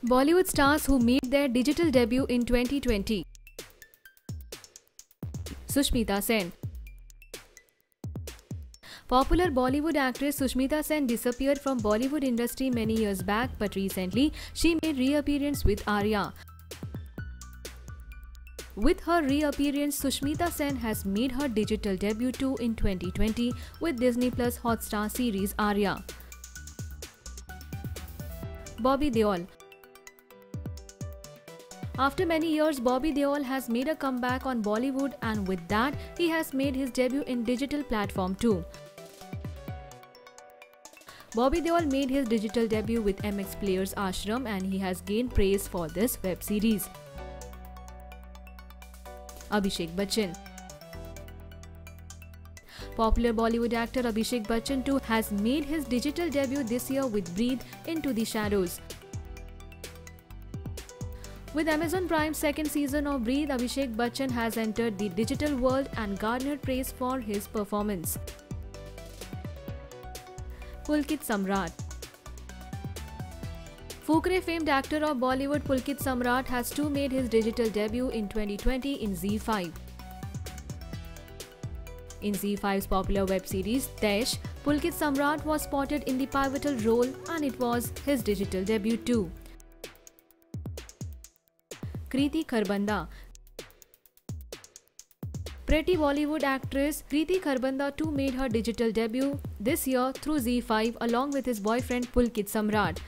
Bollywood stars who made their digital debut in 2020. Sushmita Sen. Popular Bollywood actress Sushmita Sen disappeared from Bollywood industry many years back, but recently she made reappearance with Arya. With her reappearance, Sushmita Sen has made her digital debut too in 2020 with Disney Plus Hotstar series Arya. Bobby Deol. After many years, Bobby Deol has made a comeback on Bollywood, and with that, he has made his debut in digital platform too. Bobby Deol made his digital debut with MX Players Ashram, and he has gained praise for this web series. Abhishek Bachchan. Popular Bollywood actor Abhishek Bachchan too has made his digital debut this year with Breathe Into the Shadows. With Amazon Prime's second season of Breathe, Abhishek Bachchan has entered the digital world and garnered praise for his performance. Pulkit Samrat. Fukre famed actor of Bollywood Pulkit Samrat has too made his digital debut in 2020 in ZEE5. In ZEE5's popular web series Desh, Pulkit Samrat was spotted in the pivotal role, and it was his digital debut too. Kriti Kharbanda. Pretty Bollywood actress Kriti Kharbanda too made her digital debut this year through ZEE5 along with his boyfriend Pulkit Samrat.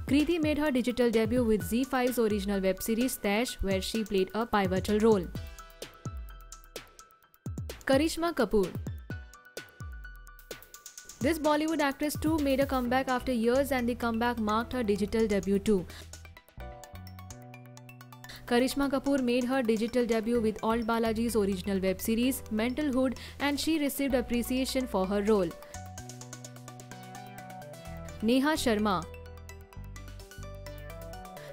Kriti made her digital debut with ZEE5's original web series Desh, where she played a pivotal role. Karishma Kapoor. This Bollywood actress too made a comeback after years, and the comeback marked her digital debut too. Karishma Kapoor made her digital debut with Alt Balaji's original web series Mental Hood, and she received appreciation for her role. Neha Sharma.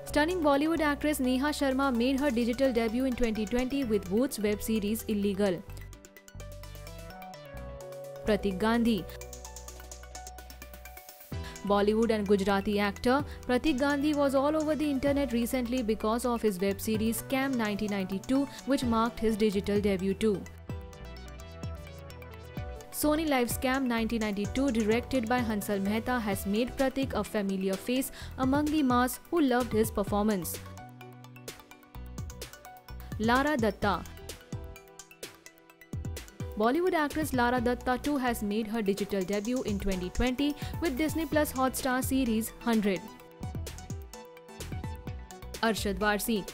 Stunning Bollywood actress Neha Sharma made her digital debut in 2020 with Voot's web series Illegal. Pratik Gandhi. Bollywood and Gujarati actor Pratik Gandhi was all over the internet recently because of his web series Scam 1992, which marked his digital debut too. Sony Live Scam 1992, directed by Hansal Mehta, has made Pratik a familiar face among the mass who loved his performance. Lara Dutta. Bollywood actress Lara Dutta too has made her digital debut in 2020 with Disney Plus Hotstar series 100. Arshad Varsi.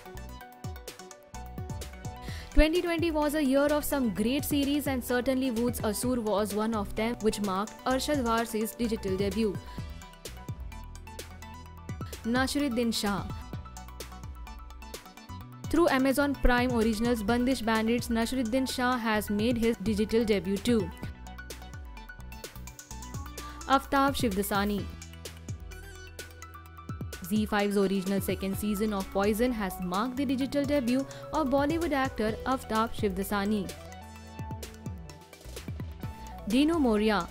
2020 was a year of some great series, and certainly Voot's Asur was one of them, which marked Arshad Varsi's digital debut. Nasruddin Shah. Through Amazon Prime Originals Bandish Bandits, Nasruddin Shah has made his digital debut too. Aftab Shivdasani. ZEE5's original second season of Poison has marked the digital debut of Bollywood actor Aftab Shivdasani. Dino Moria.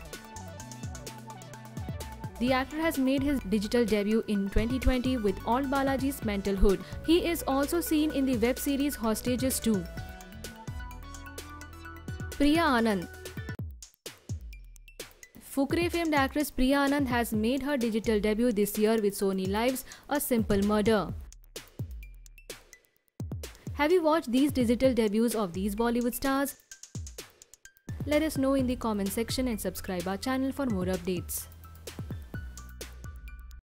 The actor has made his digital debut in 2020 with Alt Balaji's Mental Hood. He is also seen in the web series Hostages too. Priya Anand. Fukre famed actress Priya Anand has made her digital debut this year with Sony Live's A Simple Murder. Have you watched these digital debuts of these Bollywood stars? Let us know in the comment section and subscribe our channel for more updates.